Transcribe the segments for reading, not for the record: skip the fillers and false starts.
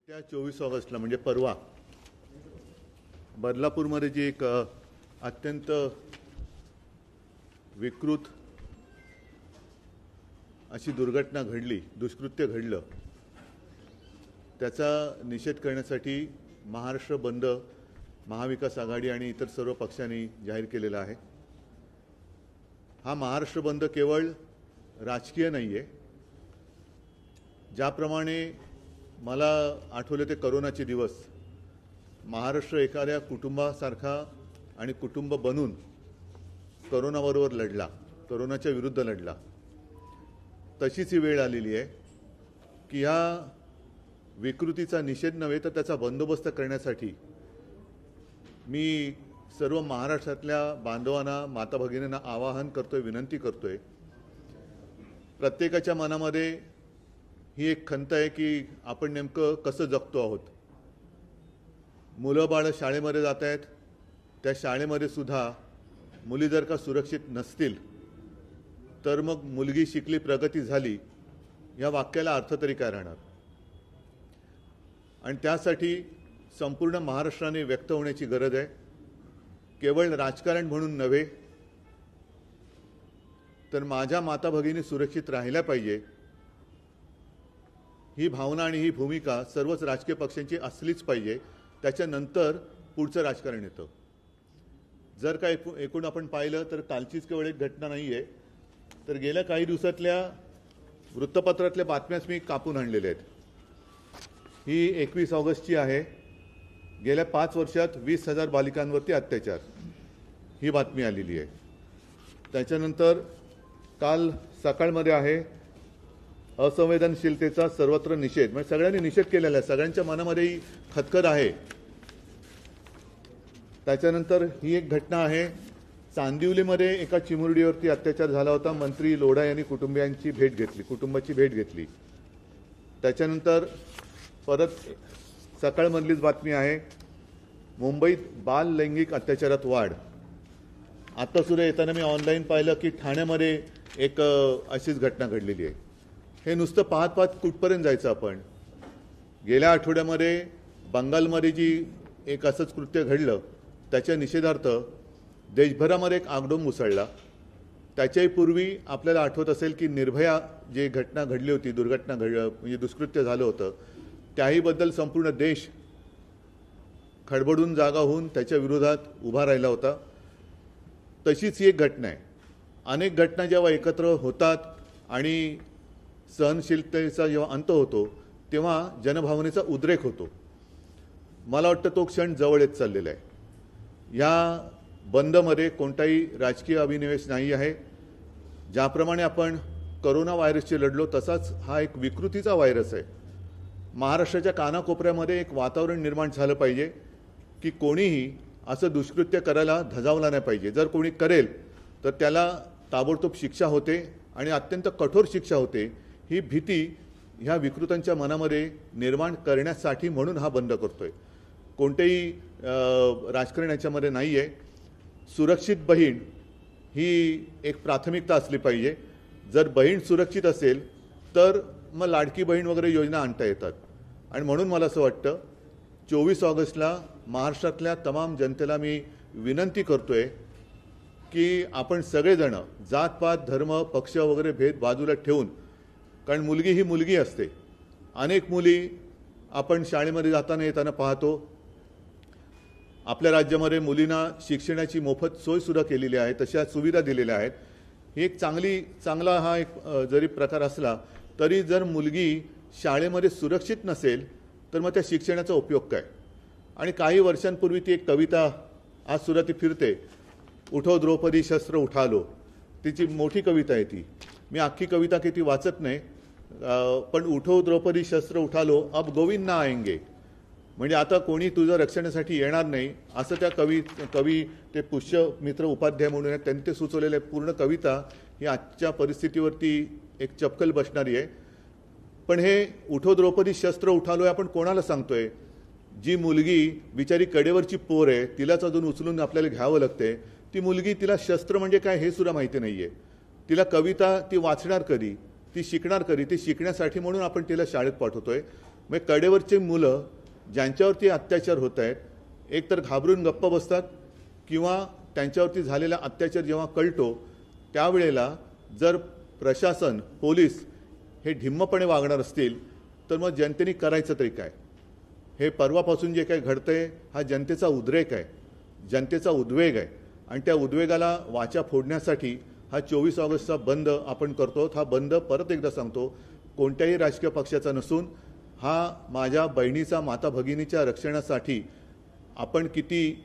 त्या 24 ऑगस्टला म्हणजे परवा बदलापूरमध्ये जी एक अत्यंत विकृत अशी दुर्घटना घडली, दुष्कृत्य घडलं, त्याचा निषेध करण्यासाठी महाराष्ट्र बंद महाविकास आघाडी आणि इतर सर्व पक्षांनी जाहीर केलेला आहे। हा महाराष्ट्र बंद केवळ राजकीय नाहीये। ज्याप्रमाणे मला आठवले ते कोरोनाचे दिवस, महाराष्ट्र एखाद्या कुटुंबासारखा आणि कुटुंब बनून कोरोनाबरोबर लढला, कोरोनाच्या विरुद्ध लढला। तशीच ही वेळ आलेली आहे की या विकृतीचा निषेध नव्हे तर त्याचा बंदोबस्त करण्यासाठी मी सर्व महाराष्ट्रातल्या बांधवांना, माता भगिनींना आवाहन करतोय, विनंती करतोय। प्रत्येकाच्या मनामध्ये ही एक खंत आहे की आपण नेमकं कसं जगतो आहोत। मुलं बाळ शाळेमध्ये जात आहेत, त्या शाळेमध्ये सुद्धा मुली जर का सुरक्षित नसतील तर मग मुलगी शिकली प्रगती झाली या वाक्याला अर्थ तरी काय राहणार। आणि त्यासाठी संपूर्ण महाराष्ट्राने व्यक्त होण्याची गरज आहे। केवळ राजकारण म्हणून नव्हे तर माझ्या माता भगिनी सुरक्षित राहिल्या पाहिजे ही भावना आणि ही भूमिका सर्वच राजकीय पक्षांची असलीच पाहिजे। त्याच्यानंतर पुढचं राजकारण येतं। जर का एकूण आपण पाहिलं तर कालचीच केवळ एक घटना नाही आहे, तर गेल्या काही दिवसातल्या वृत्तपत्रातल्या बातम्याच मी कापून आणलेल्या आहेत। ही 21 ऑगस्टची आहे। गेल्या 5 वर्षात 20,000 बालिकांवरती अत्याचार ही बातमी आलेली आहे। त्याच्यानंतर काल सकाळमध्ये आहे असंवेदनशीलतेचा सर्वत्र निषेध, म्हणजे सगळ्यांनी निषेध केलेला आहे, सगळ्यांच्या मनामध्ये ही खदखद आहे। त्याच्यानंतर ही एक घटना आहे, चांदिवलीमध्ये एका चिमुरडीवरती अत्याचार झाला होता। मंत्री लोढा यांनी कुटुंबाची भेट घेतली। त्याच्यानंतर परत सकाळमधलीच बातमी आहे, मुंबईत बाल लैंगिक अत्याचारात वाढ। आता सुद्धा येताना मी ऑनलाईन पाहिलं की ठाण्यामध्ये एक अशीच घटना घडलेली आहे। हे नुसतं पाहत पाहत कुठपर्यंत जायचं आपण। गेल्या आठवड्यामध्ये बंगालमध्ये जी एक असंच कृत्य घडलं त्याच्या निषेधार्थ देशभरामध्ये एक आगडोंब उसळला। त्याच्याही पूर्वी आपल्याला आठवत असेल की निर्भया जी घटना घडली होती, दुर्घटना म्हणजे दुष्कृत्य झालं होतं, त्याहीबद्दल संपूर्ण देश खडबडून जागा होऊन त्याच्या विरोधात उभा राहिला होता। तशीच ही एक घटना आहे। अनेक घटना जेव्हा एकत्र होतात आणि सहनशीलतेचा जेव्हा अंत होतो तेव्हा जनभावनेचा उद्रेक होतो। मला वाटतं तो क्षण जवळ येत चाललेला आहे। या बंदमध्ये कोणताही राजकीय अभिनिवेश नाही आहे। ज्याप्रमाणे आपण कोरोना व्हायरसशी लढलो तसाच हा एक विकृतीचा व्हायरस आहे। महाराष्ट्राच्या कानाकोपऱ्यामध्ये एक वातावरण निर्माण झालं पाहिजे की कोणीही असं दुष्कृत्य करायला धजावला नाही पाहिजे। जर कोणी करेल तर त्याला ताबडतोब शिक्षा होते आणि अत्यंत कठोर शिक्षा होते। ही भीती ह्या विकृतांच्या मनामध्ये निर्माण करण्यासाठी म्हणून हा बंद करतोय। कोणतेही राजकारण याच्यामध्ये नाही आहे। सुरक्षित बहीण ही एक प्राथमिकता असली पाहिजे। जर बहीण सुरक्षित असेल तर मग लाडकी बहीण वगैरे योजना आणता येतात। आणि म्हणून मला असं वाटतं 24 ऑगस्टला महाराष्ट्रातल्या तमाम जनतेला मी विनंती करतोय की आपण सगळेजण जातपात, धर्म, पक्ष वगैरे भेद बाजूला ठेवून, कारण मुलगी ही मुलगी असते। अनेक मुली आपण शाळेमध्ये जाताना येताना पाहतो। आपल्या राज्यामध्ये मुलींना शिक्षणाची मोफत सोय सुद्धा केलेली आहे, तशा सुविधा दिलेल्या आहेत। ही एक चांगला हा एक जरी प्रकार असला तरी जर मुलगी शाळेमध्ये सुरक्षित नसेल तर मग त्या शिक्षणाचा उपयोग काय। आणि काही वर्षांपूर्वी ती एक कविता आज सुद्धा ती फिरते, उठो द्रौपदी शस्त्र उठालो, तिची मोठी कविता आहे ती। मी अख्खी कविता किती वाचत नाही, पण उठो द्रौपदी शस्त्र उठालो अब गोविंद ना आएंगे, म्हणजे आता कोणी तुझं रक्षणासाठी येणार नाही असं त्या कवी ते पुष्यमित्र उपाध्याय म्हणून आहेत, त्यांनी ते सुचवलेले पूर्ण कविता ही आजच्या परिस्थितीवरती एक चपकल बसणारी आहे। पण हे उठो द्रौपदी शस्त्र उठालो आपण कोणाला सांगतोय? जी मुलगी बिचारी कडेवरची पोर आहे, तिलाच अजून उचलून आपल्याला घ्यावं लागते। ती मुलगी, तिला शस्त्र म्हणजे काय हे सुद्धा माहिती नाहीये। तिला कविता ती वाचणार कधी, ती शिकणार कधी? ती शिकण्यासाठी म्हणून आपण तिला शाळेत पाठवतोय। म्हणजे कडेवरची मुलं ज्यांच्यावरती अत्याचार होत आहेत एकतर घाबरून गप्प बसतात किंवा त्यांच्यावरती झालेला अत्याचार जेव्हा कळतो त्यावेळेला जर प्रशासन पोलीस हे ढिम्मपणे वागणार असतील तर मग जनतेने करायचं तरी काय? हे परवापासून जे काही घडतंय हा जनतेचा उद्रेक आहे, जनतेचा उद्वेग आहे आणि त्या उद्वेगाला वाचा फोडण्यासाठी हा 24 ऑगस्टचा बंद आपण करतो. हा बंद परत एकदा सांगतो कोणत्याही राजकीय पक्षाचा नसून हा माझ्या बहिणीचा माता भगिनीच्या रक्षणासाठी आपण किती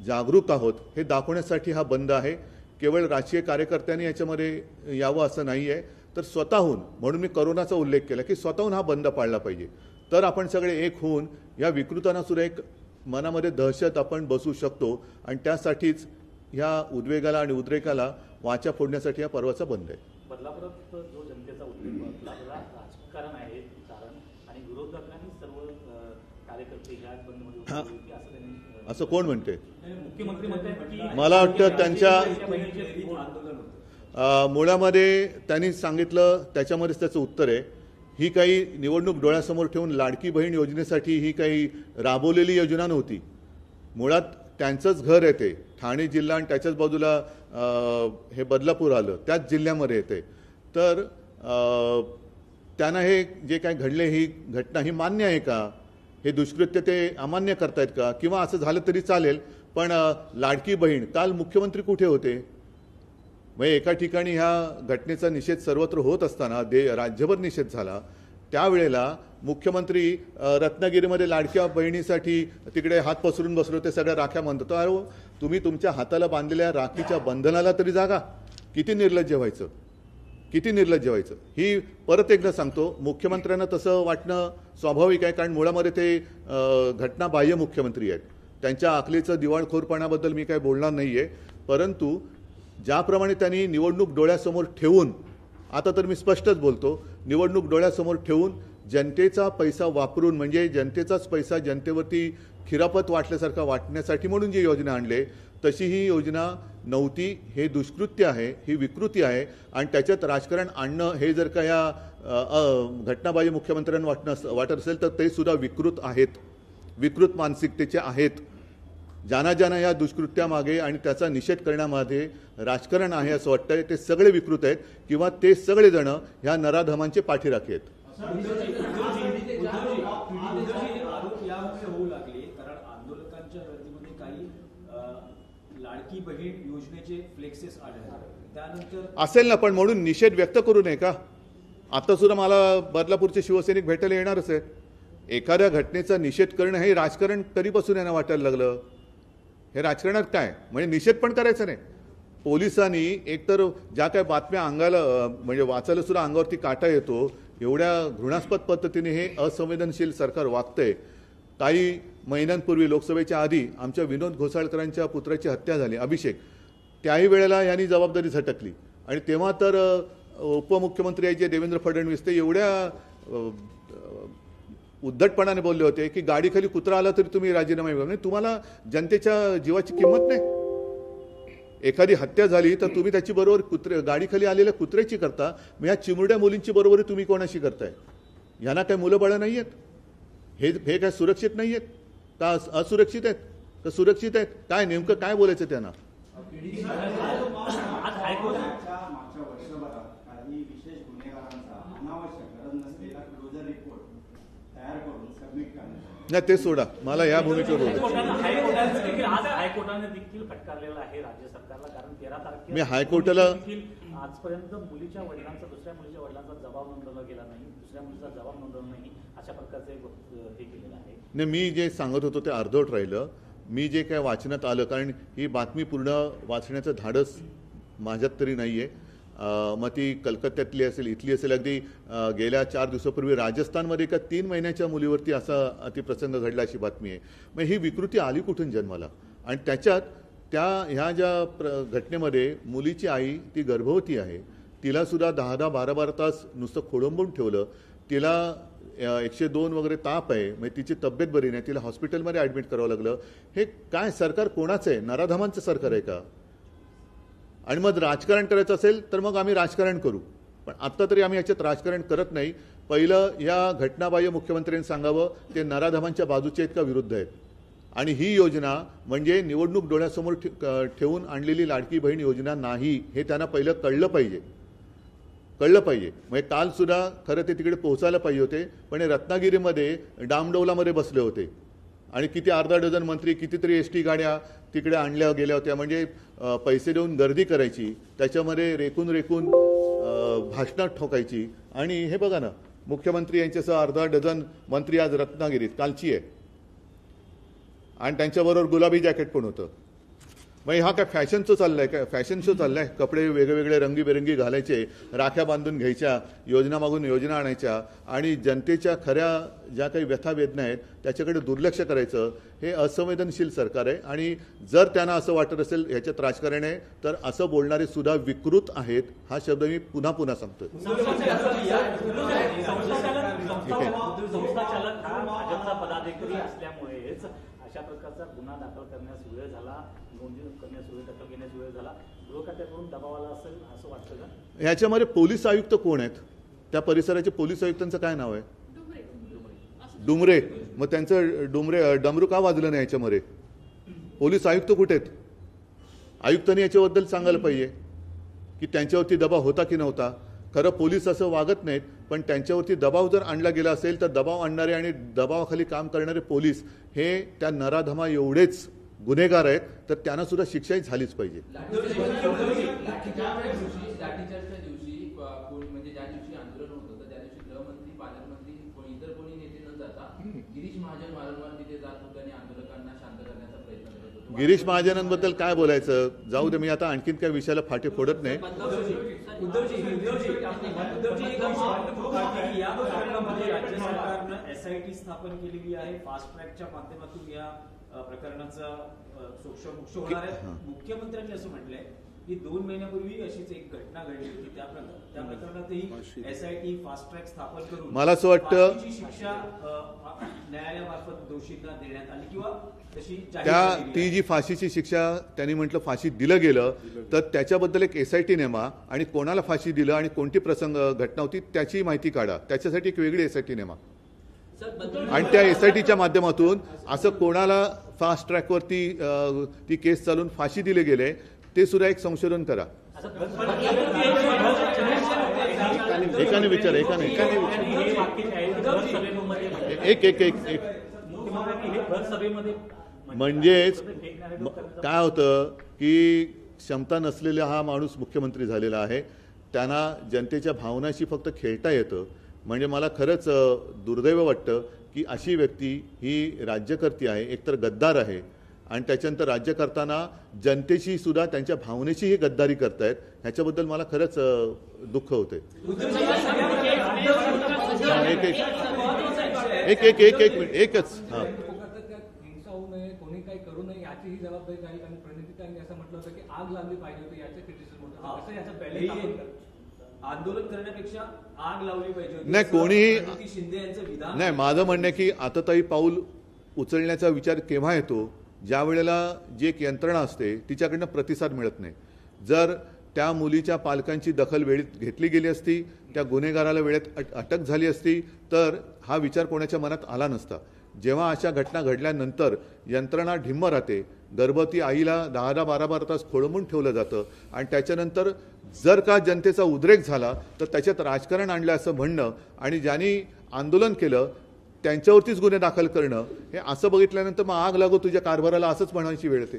जागरूक आहोत हे दाखवण्यासाठी हा बंद आहे. केवळ राजकीय कार्यकर्त्यांनी याच्यामध्ये यावं असं नाही आहे, तर स्वतःहून, म्हणून मी करोनाचा उल्लेख केला की स्वतःहून हा बंद पाळला पाहिजे. तर आपण सगळे एक होऊन या विकृतांना सुद्धा एक मनामध्ये दहशत आपण बसू शकतो आणि त्यासाठीच ह्या उद्वेगाला आणि उद्रेकाला वाचा फोडण्यासाठी हा पर्वाचा बंद आहे. बदलापुरात जो जनतेचा उद्रेक राजकारण आहे कारण आणि विरोधकांनी सर्व कार्यकर्ते ह्या बंदमध्ये असं कोण म्हणते? मुख्यमंत्री म्हणतात मला वाटतं त्यांच्या मुळामध्ये त्यांनी सांगितलं त्याच्यामध्येच त्याचं उत्तर आहे. ही काही निवडणूक डोळ्यासमोर ठेवून लाडकी बहीण योजनेसाठी ही काही राबवलेली योजना नव्हती. मुळात त्यांचंच घर येते ठाणे जिल्हा आणि त्याच्याच बाजूला हे बदलापूर आलं त्याच जिल्ह्यामध्ये येते. तर त्यांना हे जे काय घडले ही घटना ही मान्य आहे का? हे दुष्कृत्य ते अमान्य करतायत का? किंवा असं झालं तरी चालेल पण लाडकी बहीण काल मुख्यमंत्री कुठे होते? म्हणजे एका ठिकाणी ह्या घटनेचा निषेध सर्वत्र होत असताना राज्यभर निषेध झाला त्यावेळेला मुख्यमंत्री रत्नागिरीमध्ये लाडक्या बहिणीसाठी तिकडे हात पसरून बसलो ते सगळ्या राख्या म्हणतो. अरे तुम्ही तुमच्या हाताला बांधलेल्या राखीच्या बंधनाला तरी जागा. किती निर्लज्ज व्हायचं, किती निर्लज्ज व्हायचं. ही परत एकदा सांगतो मुख्यमंत्र्यांना तसं वाटणं स्वाभाविक आहे कारण मुळामध्ये ते घटनाबाह्य मुख्यमंत्री आहेत. त्यांच्या आखलीचं दिवाळखोरपणाबद्दल मी काही बोलणार नाही आहे, परंतु ज्याप्रमाणे त्यांनी निवडणूक डोळ्यासमोर ठेवून, आता तर मी स्पष्टच बोलतो, निवडणूक डोळ्यासमोर ठेवून जनतेचा पैसा वापरून म्हणजे जनतेचाच पैसा जनतेवरती खिरापत वाटल्यासारखा वाटण्यासाठी म्हणून जी योजना आणले तशी ही योजना नव्हती. हे दुष्कृत्य आहे, ही विकृती आहे आणि त्याच्यात राजकारण आणणं हे जर का या घटनाबाह्य मुख्यमंत्र्यांना वाटत असेल तर ते सुद्धा विकृत आहेत, विकृत मानसिकतेचे आहेत. ज्यांना ज्यांना या दुष्कृत्यामागे आणि त्याचा निषेध करण्यामध्ये राजकारण आहे असं वाटतंय ते सगळे विकृत आहेत किंवा ते सगळे जण ह्या नराधमांचे पाठीराखे आहेत. होऊ लागले कारण आंदोलकांच्या गर्दीमध्ये काही लाडकी बहीण योजनेचे फ्लेक्सेस आढळले त्यानंतर असेल ना, पण म्हणून निषेध व्यक्त करू नये का? आता सुद्धा मला बदलापूरचे शिवसैनिक भेटायला येणारच आहेत. एखाद्या घटनेचा निषेध करणं हे राजकारण कधीपासून यांना वाटायला लागलं? हे राजकारणात काय म्हणजे निषेध पण करायचा नाही. पोलिसांनी एकतर ज्या काय बातम्या अंगाला म्हणजे वाचायला सुद्धा अंगावरती काटा येतो एवढ्या घृणास्पद पद्धतीने हे असंवेदनशील सरकार वागतंय. काही महिन्यांपूर्वी लोकसभेच्या आधी आमच्या विनोद घोसाळकरांच्या पुत्राची हत्या झाली, अभिषेक. त्याही वेळेला यांनी जबाबदारी झटकली आणि तेव्हा तर उपमुख्यमंत्री आहे जे देवेंद्र फडणवीस ते एवढ्या उद्धटपणाने बोलले होते की गाडीखाली कुत्रा आला तरी तुम्ही राजीनामा द्या. म्हणजे तुम्हाला जनतेच्या जीवाची किंमत नाही. एखादी हत्या झाली तर तुम्ही त्याची बरोबर गाडीखाली आलेल्या कुत्र्याची करता, मग या चिमुरड्या मुलींची बरोबरी तुम्ही कोणाशी करताय? यांना काय मुलं बाळं नाही आहेत? हे काय सुरक्षित नाही आहेत का? असुरक्षित आहेत का सुरक्षित आहेत? काय नेमकं काय बोलायचं त्यांना? नाही ते सोडा, मला या भूमिकेवर हायकोर्टाने देखील फटकारलेला आहे राज्य सरकारला कारण 13 तारखेला मी हायकोर्टाला आजपर्यंत मुलीच्या वडिलांचा दुसऱ्या मुलीच्या वडिलांचा जबाब नोंदवला गेला नाही, दुसऱ्या मुलीचा जबाब नोंदवला नाही अशा प्रकारचे हे केलेलं आहे. नाही मी जे सांगत होतो ते अर्धवट राहिलं. मी जे काय वाचण्यात आलं कारण ही बातमी पूर्ण वाचण्याचं धाडस माझ्यात तरी नाही आहे. मग ती कलकत्त्यातली असेल, इथली असेल. अगदी गेल्या 4 दिवसापूर्वी राजस्थानमध्ये एका 3 महिन्याच्या मुलीवरती असा अतिप्रसंग घडला अशी बातमी आहे. मग ही विकृती आली कुठून जन्माला? आणि त्याच्यात ह्या ज्या घटनेमध्ये मुलीची आई ती गर्भवती आहे, तिला सुद्धा 10-12 तास नुसतं खोळंबून ठेवलं. तिला 102 वगैरे ताप आहे, म्हणजे तिची तब्येत बरी नाही, तिला हॉस्पिटलमध्ये ॲडमिट करावं लागलं. हे काय सरकार कोणाचं आहे? नराधमांचं सरकार आहे का? आणि मग राजकारण करायचं असेल तर मग आम्ही राजकारण करू, पण आत्ता तरी आम्ही याच्यात राजकारण करत नाही. पहिलं या घटनाबाह्य मुख्यमंत्र्यांनी सांगावं ते नराधमांच्या बाजूचे आहेत का विरुद्ध आहेत. आणि ही योजना म्हणजे निवडणूक डोळ्यासमोर ठेवून आणलेली लाडकी बहीण योजना नाही हे त्यांना पहिलं कळलं पाहिजे. म्हणजे कालसुद्धा खरं ते तिकडे पोहोचायला पाहिजे होते, पण हे रत्नागिरीमध्ये डामडौलामध्ये बसले होते आणि किती अर्धा डझन मंत्री कितीतरी ST गाड्या तिकडे आणल्या गेल्या होत्या. म्हणजे पैसे देऊन गर्दी करायची, त्याच्यामध्ये रेकून भाषणात ठोकायची. आणि हे बघा ना, मुख्यमंत्री यांच्यासह अर्धा डझन मंत्री आज रत्नागिरीत कालची आहे आणि त्यांच्याबरोबर गुलाबी जॅकेट पण होतं. म्हणजे हा काय फॅशनचं चाललाय, काय फॅशन शो चाललाय. कपडे वेगवेगळे रंगीबेरंगी घालायचे, राख्या बांधून घ्यायच्या, योजना मागून योजना आणायच्या आणि जनतेच्या खऱ्या ज्या काही व्यथा वेदना आहेत त्याच्याकडे दुर्लक्ष करायचं. हे असंवेदनशील सरकार आहे. आणि जर त्यांना असं वाटत असेल ह्याच्यात राजकारण आहे तर असं बोलणारे सुद्धा विकृत आहेत. हा शब्द मी पुन्हा सांगतोय. संस्थाचालक हा भाजपचा पदाधिकारी असल्यामुळेच अशा प्रकारचा गुन्हा दाखल करण्यास वेळ झाला, नोंदणी करण्यास वेळ, दखल घेण्यास वेळ झाला. गृहखात्याकडून दबाव आला असेल असं वाटतं का? ह्याच्यामध्ये पोलीस आयुक्त कोण आहेत? त्या परिसराचे पोलीस आयुक्तांचं काय नाव आहे? डुमरे. मग त्यांचं डमरू का वाजलं नाही याच्यामध्ये? पोलीस आयुक्त कुठे आहेत? आयुक्तांनी याच्याबद्दल सांगायला पाहिजे की त्यांच्यावरती दबाव होता की नव्हता. खरं पोलीस असं वागत नाहीत, पण त्यांच्यावरती दबाव जर आणला गेला असेल तर दबाव आणणारे आणि दबावाखाली काम करणारे पोलीस हे त्या नराधमा एवढेच गुन्हेगार आहेत, तर त्यांना सुद्धा शिक्षाही झालीच पाहिजे. लाठीचार्जच्या दिवशी म्हणजे ज्या दिवशी आंदोलन होतं तर त्या दिवशी गृहमंत्री, पालकमंत्री, इतर कोणी नेते न जाता गिरीश महाजन वारंवार तिथे जात होते आणि आंदोलकांना शांत करण्याचा प्रयत्न करत होते. गिरीश महाजनांबद्दल काय बोलायचं, जाऊ दे. मी आता आणखीन काय विषयाला फाटे फोडत नाही. या प्रकरणामध्ये राज्य सरकारनं SIT स्थापन केलेली आहे. फास्ट ट्रॅकच्या माध्यमातून या प्रकरणाचा मोक्ष होणार आहे. मुख्यमंत्र्यांनी असं म्हटलंय की 2 महिन्यापूर्वी अशीच एक घटना घडली होती. त्या प्रकरणातही SIT फास्ट ट्रॅक स्थापन करून मला असं वाटतं शिक्षा न्यायालयामार्फत दोषींना देण्यात आली किंवा ती जी फाशीची शिक्षा त्यांनी म्हटलं फाशी दिलं गेलं तर त्याच्याबद्दल एक SIT नेमा आणि कोणाला फाशी दिलं आणि कोणती प्रसंग घटना होती त्याची माहिती काढा. त्याच्यासाठी एक वेगळी SIT नेमा आणि त्या SITच्या माध्यमातून असं कोणाला फास्ट ट्रॅकवरती ती केस चालून फाशी दिले गेले ते सुद्धा एक संशोधन करा. एकाने विचार एक म्हणजेच काय होतं की क्षमता नसलेला हा माणूस मुख्यमंत्री झालेला आहे. त्यांना जनतेच्या भावनाशी फक्त खेळता येतं. म्हणजे मला खरंच दुर्दैव वाटतं की अशी व्यक्ती ही राज्यकर्ती आहे, एकतर गद्दार आहे आणि त्याच्यानंतर राज्य करताना जनतेशी सुद्धा त्यांच्या भावनेचीही गद्दारी करतायत. ह्याच्याबद्दल मला खरंच दुःख होते. एकच कोणी काही करू नये याची ही जबाबदारी आहे. आणि प्रणितीतांनी असं म्हटलं होतं की आग लावली पाहिजे होती, याचं क्रिटिसिझम होतं. आंदोलन करण्यापेक्षा आग लावली पाहिजे होती. नाही कोणीही शिंदे यांचं विधान नाही. माझं म्हणणं आहे की आताताई पाऊल उचलण्याचा विचार केव्हा येतो? ज्या वेळेला जी एक यंत्रणा असते तिच्याकडनं प्रतिसाद मिळत नाही. जर त्या मुलीच्या पालकांची दखल वेळेत घेतली गेली असती, त्या गुन्हेगाराला वेळेत अटक झाली असती तर हा विचार कोणाच्या मनात आला नसता. जेव्हा अशा घटना घडल्यानंतर यंत्रणा ढिम्म राहते, गर्भवती आईला 10-12 तास खोळंबून ठेवलं जातं आणि त्याच्यानंतर जर का जनतेचा उद्रेक झाला तर त्याच्यात राजकारण आणलं असं म्हणणं आणि ज्यांनी आंदोलन केलं त्यांच्यावरतीच गुन्हे दाखल करणं, हे असं बघितल्यानंतर मग आग लागो तुझ्या कारभाराला असंच म्हणायची वेळ येते.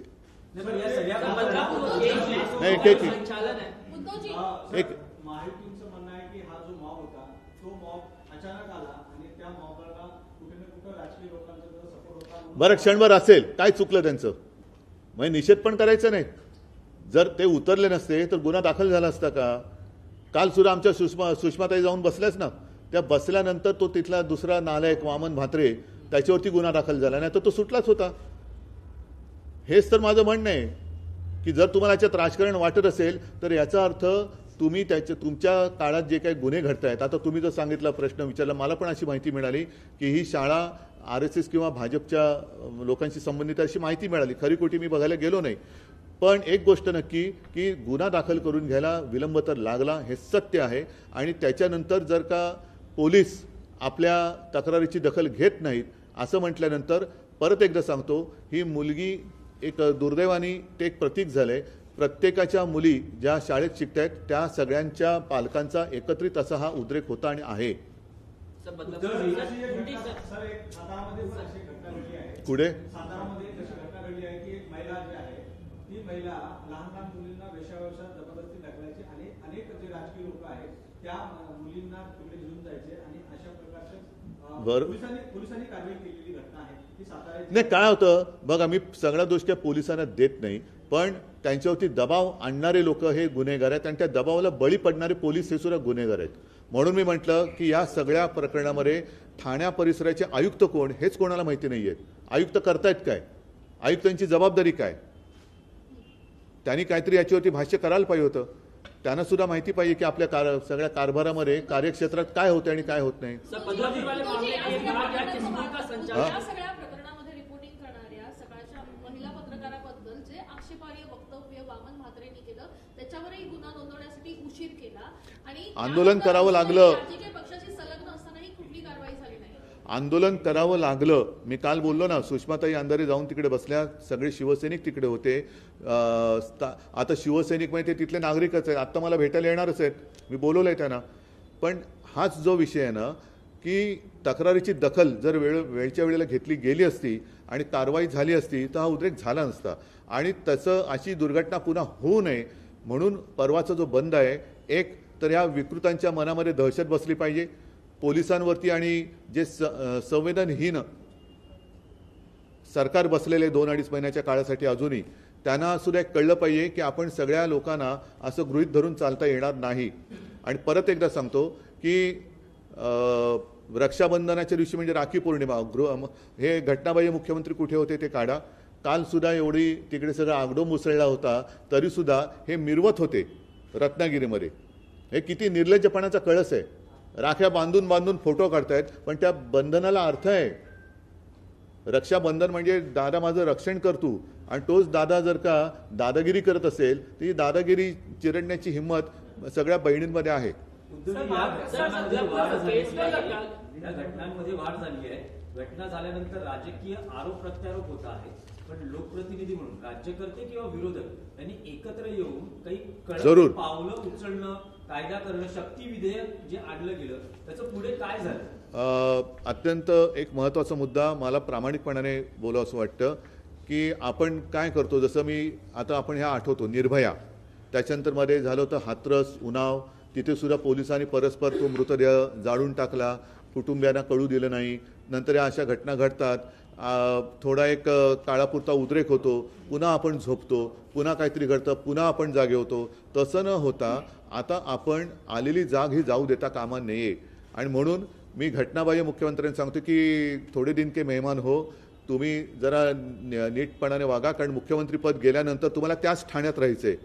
महायुतीचं म्हणणं आहे की हा जो मॉब होता तो मॉब अचानक आला आणि त्या मॉबला कुठे ना कुठे राजकीय लोकांचा सपोर्ट होता. बरं क्षणभर असेल, काय चुकलं त्यांचं? म्हणजे निषेध पण करायचं नाही. जर ते उतरले नसते तर गुन्हा दाखल झाला असता का? काल सुद्धा आमच्या सुषमाताई जाऊन बसल्याच ना. त्या बसल्यानंतर तो तिथला दुसरा नालायक वामन म्हात्रे त्याच्यावरती गुन्हा दाखल झाला, नाही तर तो सुटलाच होता. हेच तर माझं म्हणणं आहे की जर तुम्हाला याच्यात राजकारण वाटत असेल तर याचा अर्थ तुम्ही तुमच्या काळात जे काही गुन्हे घडत आहेत, आता तुम्ही जर सांगितला प्रश्न विचारला, मला पण अशी माहिती मिळाली की ही शाळा RSS किंवा भाजपच्या लोकांशी संबंधित अशी माहिती मिळाली. खरी खोटी मी बघायला गेलो नाही. पण एक गोष्ट नक्की की गुन्हा दाखल करून घ्यायला विलंब तर लागला, हे सत्य आहे. आणि त्याच्यानंतर जर का पोलीस आपल्या तक्रारीची दखल घेत नाहीत असं म्हटल्यानंतर परत एकदा सांगतो, ही मुलगी एक दुर्दैवाने ते एक प्रतीक झालं आहे. प्रत्येकाच्या मुली ज्या शाळेत शिकत आहेत त्या सगळ्यांच्या पालकांचा एकत्रित असा हा उद्रेक होता आणि आहे. सर, एक सातारामध्ये पण अशी घटना घडली आहे. पुढे सातारामध्ये एक अशी घटना घडली आहे की एक महिला जी आहे ती महिला लहान मुलींना वेश्याव्यवसायात जबरदस्ती ढकलायची आणि अनेक जे राजकीय लोक आहेत त्या मुलींना तिकडे घेऊन जायचे आणि अशा बरं. प्रकारचे पोलिसांनी कारवाई केलेली घटना आहे ती सातारा. नाही, काय होतं बघा, मी सगळ्या गोष्टी पोलिसांना देत नाही, पण त्यांच्यावरती दबाव आणणारे लोक हे गुन्हेगार आहेत आणि त्या दबावाला बळी पडणारे पोलीस हे सुद्धा गुन्हेगार आहेत. म्हणून मी म्हटलं की या सगळ्या प्रकरणामध्ये ठाण्या परिसराचे आयुक्त कोण हेच कोणाला माहिती नाही आहेत. आयुक्त करतायत काय, आयुक्तांची जबाबदारी काय, त्यांनी काहीतरी याच्यावरती भाष्य करायला पाहिजे होतं. त्यांना सुद्धा माहिती पाहिजे की आपल्या सगळ्या कारभारामध्ये कार्यक्षेत्रात काय होते आणि काय होत नाही. या सगळ्या प्रकरणामध्ये रिपोर्टिंग करणाऱ्या सकाळच्या महिला पत्रकाराबद्दल जे आक्षेपार्ह वक्तव्य वामन म्हात्रेंनी केलं त्याच्यावरही गुन्हा नोंदवण्यासाठी उशीर केला आणि आंदोलन करावं लागलं. राजकीय पक्षाशी संलग्न असतानाही कुठली कारवाई झाली नाही. आंदोलन करावं लागलं. मी काल बोललो ना, सुषमाताई अंधारे जाऊन तिकडे बसल्या, सगळे शिवसैनिक तिकडे होते. आता शिवसैनिक म्हणजे ते तिथले नागरिकच आहेत, आत्ता मला भेटायला येणारच आहेत, मी बोलवलं आहे त्यांना. पण हाच जो विषय आहे ना की तक्रारीची दखल जर वेळच्या वेळेला घेतली गेली असती आणि कारवाई झाली असती तर हा उद्रेक झाला नसता. आणि तसं अशी दुर्घटना पुन्हा होऊ नये म्हणून परवाचा जो बंद आहे, एक तर ह्या विकृतांच्या मनामध्ये दहशत बसली पाहिजे पोलिसांवरती आणि जे संवेदनहीन सरकार बसलेले 2-2.5 महिन्याच्या काळासाठी अजूनही त्यांना सुद्धा एक कळलं पाहिजे की आपण सगळ्या लोकांना असं गृहीत धरून चालता येणार नाही. आणि परत एकदा सांगतो की रक्षाबंधनाच्या दिवशी म्हणजे राखी पौर्णिमा हे घटनाबाह्य मुख्यमंत्री कुठे होते ते काढा. काल सुद्धा एवढी तिकडे सगळं आगडो मुसळला होता तरी सुद्धा हे मिरवत होते रत्नागिरीमध्ये. हे किती निर्लज्जपणाचा कळस आहे. राख्या बांधून बांधून फोटो काढतायत पण त्या बंधनाला अर्थ आहे. रक्षाबंधन म्हणजे दादा माझं रक्षण करतो आणि तोच दादा जर का दादागिरी करत असेल तर ही दादागिरी चिरडण्याची हिंमत सगळ्या बहिणींमध्ये आहे. या घटनांमध्ये वाढ झाली आहे. घटना झाल्यानंतर राजकीय आरोप प्रत्यारोप होत आहे, पण लोकप्रतिनिधी म्हणून राज्यकर्ते किंवा विरोधक यांनी एकत्र येऊन काही जरूर कडक पावलं उचलणं, कायदा करणं, शक्ती विधेयक जे आणलं गेलं त्याचं पुढे काय झालं? अत्यंत एक महत्त्वाचा मुद्दा मला प्रामाणिकपणाने बोलावं असं वाटतं की आपण काय करतो. जसं मी आता आपण ह्या आठवतो निर्भया, त्याच्यानंतर मध्ये झालं होतं हाथरस, उन्नाव, तिथे सुद्धा पोलिसांनी परस्पर तो मृतदेह जाळून टाकला, कुटुंबियांना कळू दिलं नाही. नंतर या अशा घटना घडतात, थोडा एक काळापुरता उद्रेक होतो, पुन्हा आपण झोपतो, पुन्हा काहीतरी घडतं, पुन्हा आपण जागे होतो. तसं न होता आता आपण आलेली जाग ही जाऊ देता कामा नये. आणि म्हणून मी घटनाबाह्य मुख्यमंत्र्यांना सांगतो की थोडे दिन के मेहमान हो, तुम्ही जरा नीटपणाने वागा, कारण मुख्यमंत्रीपद गेल्यानंतर तुम्हाला त्याच ठाण्यात राहायचं आहे.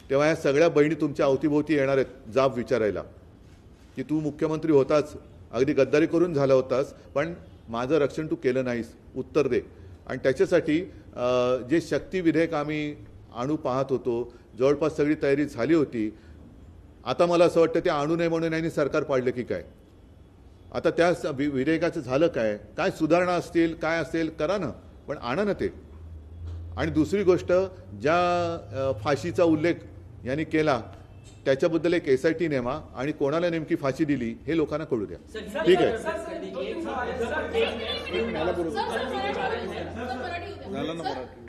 तेव्हा या सगळ्या बहिणी तुमच्या अवतीभोवती येणार आहेत जाब विचारायला की तू मुख्यमंत्री होताच, अगदी गद्दारी करून झाला होतास, पण माझं रक्षण तू केलं नाहीस, उत्तर दे. आणि त्याच्यासाठी जे शक्ती विधेयक आम्ही आणू पाहत होतो, जवळपास सगळी तयारी झाली होती. आता मला असं वाटतं ते आणू नये म्हणून यांनी सरकार पाडलं की काय. आता त्या विधेयकाचं झालं काय, काय सुधारणा असतील, काय असेल करा ना, पण आणा ना ते. आणि दुसरी गोष्ट, ज्या फाशीचा उल्लेख यांनी केला त्याच्याबद्दल एक SIT नेमा आणि कोणाला नेमकी फाशी दिली हे लोकांना कळू द्या. ठीक आहे.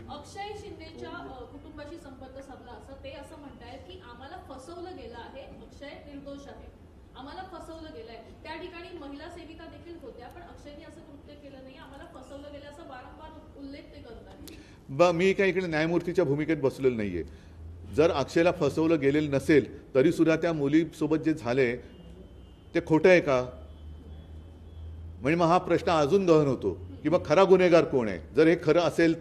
अक्षय शिंदेच्या कुटुंबाशी संपर्क साधला असं ते असं म्हणतायत की आम्हाला फसवलं गेलं आहे, अक्षय निर्दोष आहे, आम्हाला फसवलं गेलंय. त्या ठिकाणी महिला सेविका देखील होत्या पण अक्षयने असं कृत्य केलं नाही, आम्हाला फसवलं गेलं असं वारंवार उल्लेख ते करतात. मी काही इकडे न्यायमूर्तीच्या भूमिकेत बसलेलं नाहीये. जर अक्षयला फसवलं गेलेलं नसेल तरी सुद्धा त्या मुलीसोबत जे झाले ते खोटं आहे का, म्हणजे मग हा प्रश्न अजून गहन होतो की मग खरा गुन्हेगार कोण आहे. जर हे खरं असेल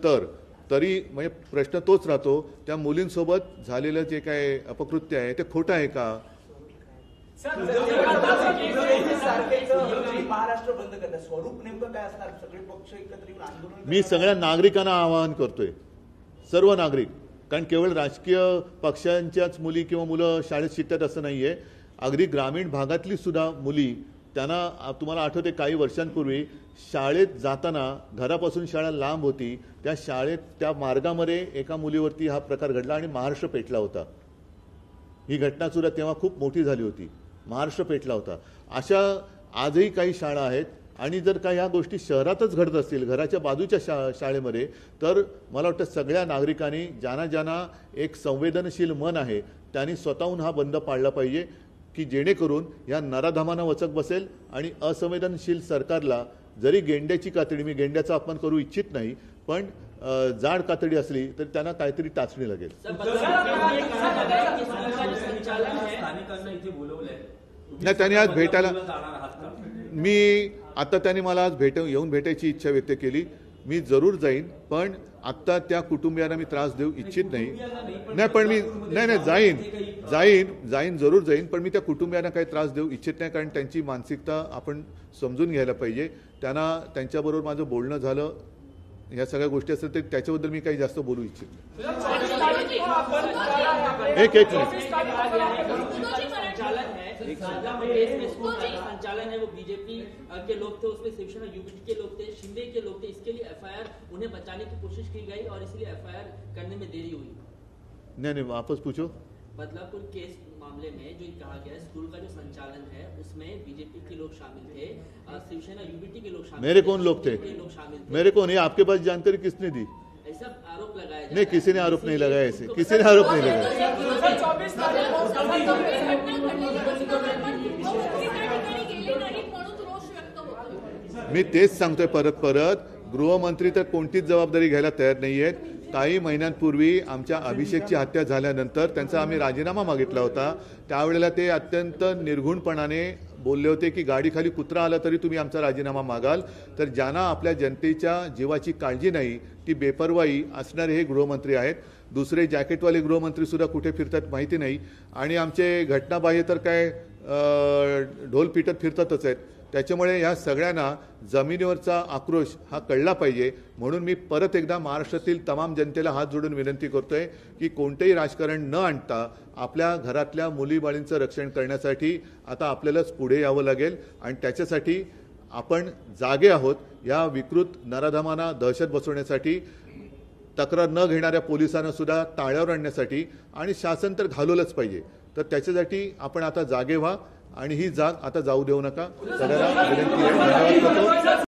तर तरी म्हणजे प्रश्न तोच राहतो, त्या मुलींसोबत झालेलं जे काय अपकृत्य आहे ते खोटं आहे का. महाराष्ट्र बंद करतात, स्वरूप नेमकं काय असणार, सगळे पक्ष एकत्र येऊन आंदोलन. मी सगळ्या नागरिकांना आवाहन करतोय, सर्व नागरिक, कारण केवळ राजकीय पक्षांच्याच मुली किंवा मुलं शाळेत शिकतात असं नाहीये. अगदी ग्रामीण भागातली सुद्धा मुली, त्यांना तुम्हाला आठवते काही वर्षांपूर्वी शाळेत जाताना, घरापासून शाळा लांब होती, त्या शाळेत त्या मार्गामध्ये एका मुलीवरती हा प्रकार घडला आणि महाराष्ट्र पेटला होता. ही घटना सुद्धा तेव्हा खूप मोठी झाली होती, महाराष्ट्र पेटला होता. अशा आजही काही शाळा आहेत आणि जर का ह्या गोष्टी शहरातच घडत असतील, घराच्या बाजूच्या शाळेमध्ये, तर मला वाटतं सगळ्या नागरिकांनी, ज्यांना एक संवेदनशील मन आहे, त्यांनी स्वतःहून हा बंद पाळला पाहिजे, की जेणेकरून या नराधमांना वचक बसेल आणि असंवेदनशील सरकारला, जरी गेंड्याची कातडी, मी गेंड्याचा अपमान करू इच्छित नाही, पण जाड कातडी असली तर त्यांना काहीतरी टाचणी लागेल. नाही, त्यांनी आज भेटायला, मी आता त्यांनी मला आज येऊन भेटायची इच्छा व्यक्त केली. मी जरूर जाईन, पण आत्ता त्या कुटुंबियांना मी त्रास देऊ इच्छित नाही. पण मी जाईन जरूर जाईन, पण मी त्या कुटुंबियांना काही त्रास देऊ इच्छित नाही, कारण त्यांची मानसिकता आपण समजून घ्यायला पाहिजे. त्यांच्याबरोबर माझं बोलणं झालं, ह्या सगळ्या गोष्टी असतात, तर त्याच्याबद्दल मी काही जास्त बोलू इच्छित नाही. एक संचालन है वो बीजेपी के लोग थे, उसमें शिवसेना यूपीटी के लोग थे, शिंदे के लोग थे. इसके लिए एफआईआर उन्हें बचाने की कोशिश की गई और इसलिए एफआईआर करने में देरी हुई. नहीं, वापस पूछो. बदलापुर केस मामले में जो कहा गया, स्कूल का जो संचालन है उसमें बीजेपी के लोग शामिल थे, शिवसेना यूपीटी के लोग शामिल थे. मेरे कौन लोग थे? मेरे कौन? ये आपके पास जानकारी किसने दी? ऐसा आरोप लगाया. नहीं, किसी ने आरोप नहीं लगाया, ऐसे किसी ने आरोप नहीं लगाया. मी तेच सांगतोय परत, गृहमंत्री तर कोणतीच जबाबदारी घ्यायला तयार नाही आहेत. काही महिन्यांपूर्वी आमच्या अभिषेकची हत्या झाल्यानंतर त्यांचा आम्ही राजीनामा मागितला होता. त्यावेळेला ते अत्यंत निर्घुणपणाने बोलले होते की गाडीखाली कुत्रा आला तरी तुम्ही आमचा राजीनामा मागाल. तर ज्यांना आपल्या जनतेच्या जीवाची काळजी नाही, ती बेपर्वाई असणारे हे गृहमंत्री आहेत. दुसरे जॅकेटवाले गृहमंत्री सुद्धा कुठे फिरतात माहिती नाही, आणि आमचे घटनाबाह्य तर काय ढोल पिटत फिरतातच आहेत. त्याच्यामुळे या सगळ्यांना जमिनीवरचा आक्रोश हा कळला पाहिजे. म्हणून मी परत एकदा महाराष्ट्रातील तमाम जनतेला हात जोडून विनंती करतोय की कोणतेही राजकारण न आणता आपल्या घरातल्या मुलीबाळींचं रक्षण करण्यासाठी आता आपल्यालाच पुढे यावं लागेल, आणि त्याच्यासाठी आपण जागे आहोत. या विकृत नराधमांना दहशत बसवण्यासाठी, तक्रार न घेणाऱ्या पोलिसांना सुद्धा ताळ्यावर आणण्यासाठी, आणि शासन तर घालवलंच पाहिजे. तर त्याच्यासाठी आपण आता जागे व्हा आणि ही जाग आता जाऊ देऊ नका. सगळ्यांना विनंती आहे. धन्यवाद करतो.